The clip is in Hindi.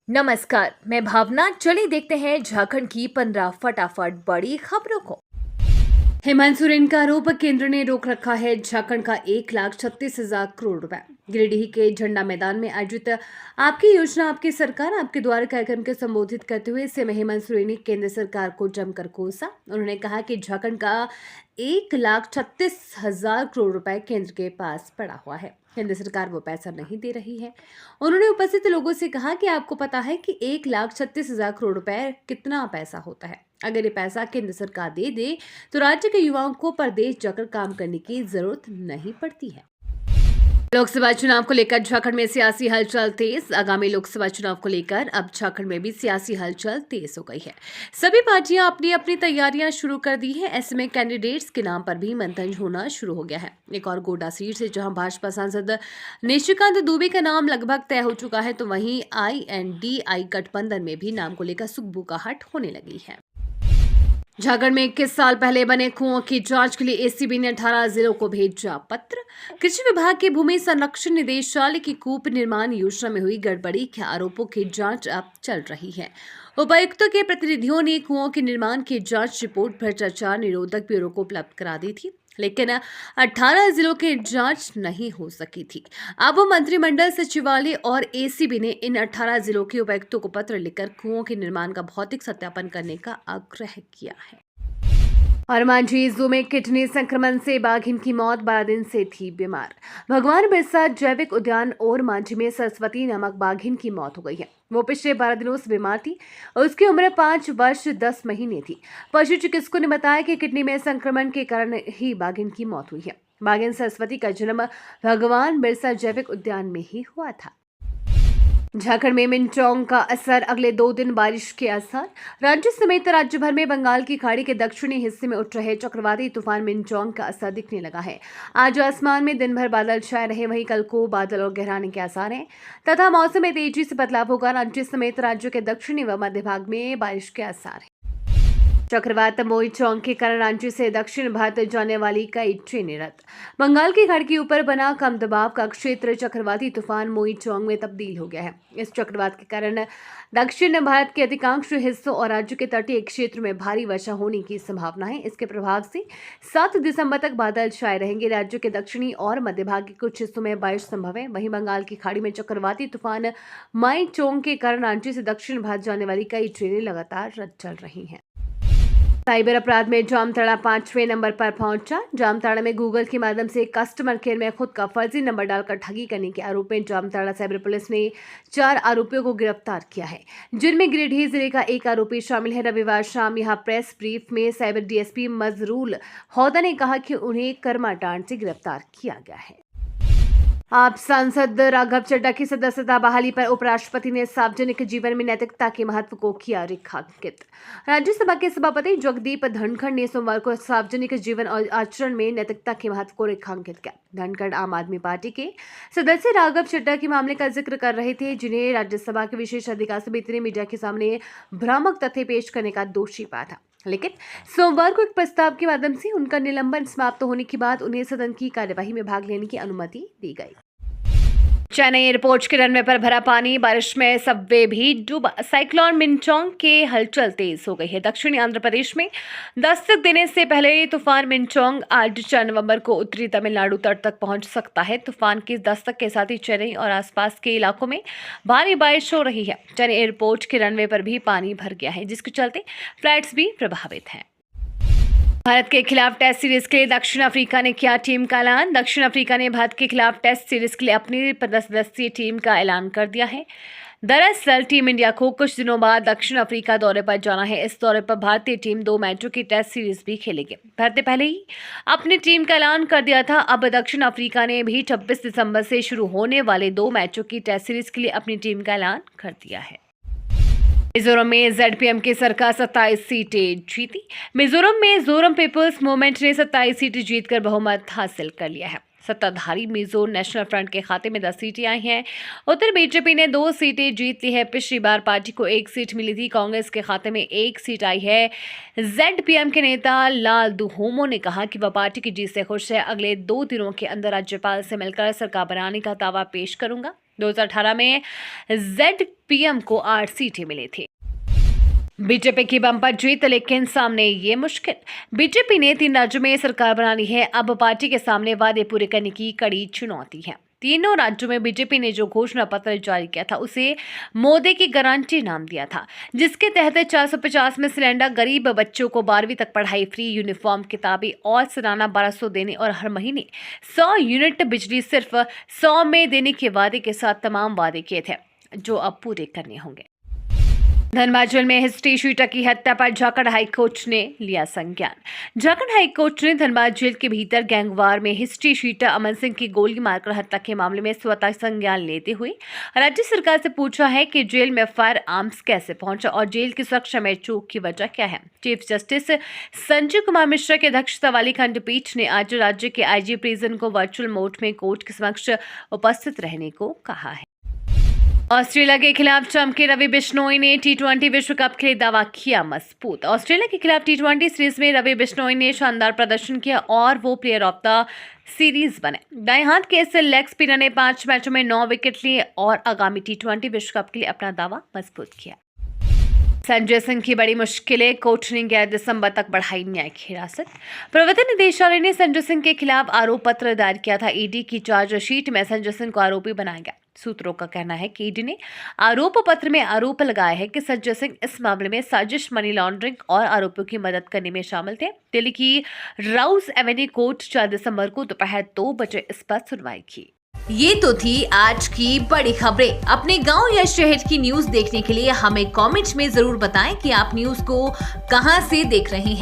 नमस्कार, मैं भावना। चलिए देखते हैं झारखंड की 15 फटाफट बड़ी खबरों को। हेमंत सोरेन का आरोप, केंद्र ने रोक रखा है झारखंड का 1,36,000 करोड़ रुपए। गिरिडीह के झंडा मैदान में आयोजित आपकी योजना आपकी सरकार आपके द्वार कार्यक्रम के संबोधित करते हुए सीएम हेमंत सोरेन ने केंद्र सरकार को जमकर कोसा। उन्होंने कहा कि झारखंड का 1,36,000 करोड़ रुपए केंद्र के पास पड़ा हुआ है, केंद्र सरकार वो पैसा नहीं दे रही है। उन्होंने उपस्थित लोगों से कहा कि आपको पता है कि 1,36,000 करोड़ रुपए कितना पैसा होता है। अगर ये पैसा केंद्र सरकार दे दे तो राज्य के युवाओं को प्रदेश जाकर काम करने की जरूरत नहीं पड़ती है। लोकसभा चुनाव को लेकर झारखंड में सियासी हलचल तेज। आगामी लोकसभा चुनाव को लेकर अब झारखंड में भी सियासी हलचल तेज हो गई है। सभी पार्टियां अपनी अपनी तैयारियां शुरू कर दी है। ऐसे में कैंडिडेट्स के नाम पर भी मंथन होना शुरू हो गया है। एक और गोड्डा सीट से जहां भाजपा सांसद निशिकांत दुबे का नाम लगभग तय हो चुका है, तो वहीं INDI गठबंधन में भी नाम को लेकर सुगबुगाहट होने लगी है। झारखंड में 21 साल पहले बने कुओं की जांच के लिए एसीबी ने 18 जिलों को भेजा पत्र। कृषि विभाग के भूमि संरक्षण निदेशालय की कूप निर्माण योजना में हुई गड़बड़ी के आरोपों की जांच अब चल रही है। उपायुक्तों के प्रतिनिधियों ने कुओं के निर्माण की जांच रिपोर्ट भ्रष्टाचार निरोधक ब्यूरो को उपलब्ध करा दी थी, लेकिन 18 जिलों की जांच नहीं हो सकी थी। अब मंत्रिमंडल सचिवालय और एसीबी ने इन 18 जिलों के उपायुक्तों को पत्र लिखकर कुओं के निर्माण का भौतिक सत्यापन करने का आग्रह किया है। और मांझी जू में किडनी संक्रमण से बाघिन की मौत, 12 दिन से थी बीमार। भगवान बिरसा जैविक उद्यान और मांझी में सरस्वती नामक बाघिन की मौत हो गई है। वो पिछले 12 दिनों से बीमार थी। उसकी उम्र 5 वर्ष 10 महीने थी। पशु चिकित्सकों ने बताया कि किडनी में संक्रमण के कारण ही बाघिन की मौत हुई है। बाघिन सरस्वती का जन्म भगवान बिरसा जैविक उद्यान में ही हुआ था। झारखंड में मिनचोंग का असर, अगले 2 दिन बारिश के आसार। राज्य समेत राज्य भर में बंगाल की खाड़ी के दक्षिणी हिस्से में उठ रहे चक्रवाती तूफान मिनचोंग का असर दिखने लगा है। आज आसमान में दिन भर बादल छाए रहे, वहीं कल को बादल और गहराने के आसार हैं तथा मौसम में तेजी से बदलाव होगा। राज्य समेत राज्य के दक्षिणी व मध्य भाग में बारिश के आसार हैं। चक्रवात मोईचोंग के कारण रांची से दक्षिण भारत जाने वाली कई ट्रेनें रद्द। बंगाल की खाड़ी के ऊपर बना कम दबाव का क्षेत्र चक्रवाती तूफान मोईचोंग में तब्दील हो गया है। इस चक्रवात के कारण दक्षिण भारत के अधिकांश हिस्सों और राज्य के तटीय क्षेत्र में भारी वर्षा होने की संभावना है। इसके प्रभाव से 7 दिसंबर तक बादल छाए रहेंगे। राज्य के दक्षिणी और मध्य भाग के कुछ हिस्सों में बारिश संभव है। वहीं बंगाल की खाड़ी में चक्रवाती तूफान मोईचोंग के कारण रांची से दक्षिण भारत जाने वाली कई ट्रेनें लगातार रद्द चल रही हैं। साइबर अपराध में जामताड़ा 5वें नंबर पर पहुंचा। जामताड़ा में गूगल के माध्यम से कस्टमर केयर में खुद का फर्जी नंबर डालकर ठगी करने के आरोप में जामताड़ा साइबर पुलिस ने 4 आरोपियों को गिरफ्तार किया है, जिनमें गिरिडीह जिले का एक आरोपी शामिल है। रविवार शाम यहां प्रेस ब्रीफ में साइबर DSP मजरूल हौदा ने कहा कि उन्हें कर्माटांड से गिरफ्तार किया गया है। आप सांसद राघव चड्ढा की सदस्यता बहाली पर उपराष्ट्रपति ने सार्वजनिक जीवन में नैतिकता के महत्व को किया रेखांकित। राज्यसभा के सभापति जगदीप धनखड़ ने सोमवार को सार्वजनिक जीवन और आचरण में नैतिकता के महत्व को रेखांकित किया। धनखड़ आम आदमी पार्टी के सदस्य राघव चड्ढा के मामले का जिक्र कर रहे थे, जिन्हें राज्यसभा के विशेष अधिकार समिति ने मीडिया के सामने भ्रामक तथ्य पेश करने का दोषी पाया था। लेकिन सोमवार को एक प्रस्ताव के माध्यम से उनका निलंबन समाप्त होने के बाद उन्हें सदन की कार्यवाही में भाग लेने की अनुमति दी गई। चेन्नई एयरपोर्ट के रनवे पर भरा पानी, बारिश में सबवे भी डूबा। साइक्लोन मिनचोंग के हलचल तेज हो गई है। दक्षिणी आंध्र प्रदेश में दस्तक देने से पहले तूफान मिनचोंग आज 4 नवंबर को उत्तरी तमिलनाडु तट तक पहुंच सकता है। तूफान की दस्तक के साथ ही चेन्नई और आसपास के इलाकों में भारी बारिश हो रही है। चेन्नई एयरपोर्ट के रनवे पर भी पानी भर गया है, जिसके चलते फ्लाइट्स भी प्रभावित हैं। भारत के खिलाफ टेस्ट सीरीज के लिए दक्षिण अफ्रीका ने किया टीम का ऐलान। दक्षिण अफ्रीका ने भारत के खिलाफ टेस्ट सीरीज के लिए अपनी 15 सदस्यीय टीम का ऐलान कर दिया है। दरअसल टीम इंडिया को कुछ दिनों बाद दक्षिण अफ्रीका दौरे पर जाना है। इस दौरे पर भारतीय टीम 2 मैचों की टेस्ट सीरीज भी खेलेगी। भारत ने पहले ही अपनी टीम का ऐलान कर दिया था। अब दक्षिण अफ्रीका ने भी 26 दिसंबर से शुरू होने वाले 2 मैचों की टेस्ट सीरीज के लिए अपनी टीम का ऐलान कर दिया है। मिजोरम में ZPM की सरकार 27 सीटें जीती। मिजोरम में जोरम पीपल्स मूवमेंट ने 27 सीटें जीतकर बहुमत हासिल कर लिया है। सत्ताधारी मिजो नेशनल फ्रंट के खाते में 10 सीटें आई हैं। उधर बीजेपी ने 2 सीटें जीत ली है। पिछली बार पार्टी को 1 सीट मिली थी। कांग्रेस के खाते में 1 सीट आई है। ZPM के नेता लाल दुहोमो ने कहा कि वह पार्टी की जीत से खुश है। अगले 2 दिनों के अंदर राज्यपाल से मिलकर सरकार बनाने का दावा पेश करूंगा। 2018 में ZPM को 8 सीटें मिली थी। बीजेपी की बम्पर जीत, लेकिन सामने ये मुश्किल। बीजेपी ने 3 राज्यों में सरकार बना ली है। अब पार्टी के सामने वादे पूरे करने की कड़ी चुनौती है। तीनों राज्यों में बीजेपी ने जो घोषणा पत्र जारी किया था उसे मोदी की गारंटी नाम दिया था, जिसके तहत 450 में सिलेंडर, गरीब बच्चों को 12वीं तक पढ़ाई फ्री, यूनिफॉर्म, किताबें और सालाना 1200 देने और हर महीने 100 यूनिट बिजली सिर्फ 100 में देने के वादे के साथ तमाम वादे किए थे, जो अब पूरे करने होंगे। धनबाद जेल में हिस्ट्री शीटर की हत्या पर झारखंड हाईकोर्ट ने लिया संज्ञान। झारखंड हाईकोर्ट ने धनबाद जेल के भीतर गैंगवार में हिस्ट्री शीटर अमन सिंह की गोली मारकर हत्या के मामले में स्वतः संज्ञान लेते हुए राज्य सरकार से पूछा है कि जेल में फायर आर्म्स कैसे पहुंचा और जेल की सुरक्षा में चूक की वजह क्या है। चीफ जस्टिस संजीव कुमार मिश्रा की अध्यक्षता वाली खंडपीठ ने आज राज्य के आईजी प्रिजन को वर्चुअल मोड में कोर्ट के समक्ष उपस्थित रहने को कहा है। ऑस्ट्रेलिया के खिलाफ चमके रवि बिश्नोई ने T20 विश्व कप के लिए दावा किया मजबूत। ऑस्ट्रेलिया के खिलाफ T20 सीरीज में रवि बिश्नोई ने शानदार प्रदर्शन किया और वो प्लेयर ऑफ द सीरीज बने। दाएं हाथ के इस लेग स्पिनर ने 5 मैचों में 9 विकेट लिए और आगामी T20 विश्व कप के लिए अपना दावा मजबूत किया। संजय सिंह की बड़ी मुश्किलें, कोर्ट ने 11 दिसंबर तक बढ़ाई न्यायिक हिरासत। प्रवर्तन निदेशालय ने संजय सिंह के खिलाफ आरोप पत्र दायर किया था। ईडी की चार्जशीट में संजय सिंह को आरोपी बनाया गया। सूत्रों का कहना है कि ईडी ने आरोप पत्र में आरोप लगाया है कि संजय सिंह इस मामले में साजिश, मनी लॉन्ड्रिंग और आरोपियों की मदद करने में शामिल थे। दिल्ली की राउस एवेन्यू कोर्ट 4 दिसंबर को दोपहर 2 बजे इस पर सुनवाई की। ये तो थी आज की बड़ी खबरें। अपने गांव या शहर की न्यूज देखने के लिए हमें कमेंट में जरूर बताएं कि आप न्यूज को कहां से देख रहे हैं।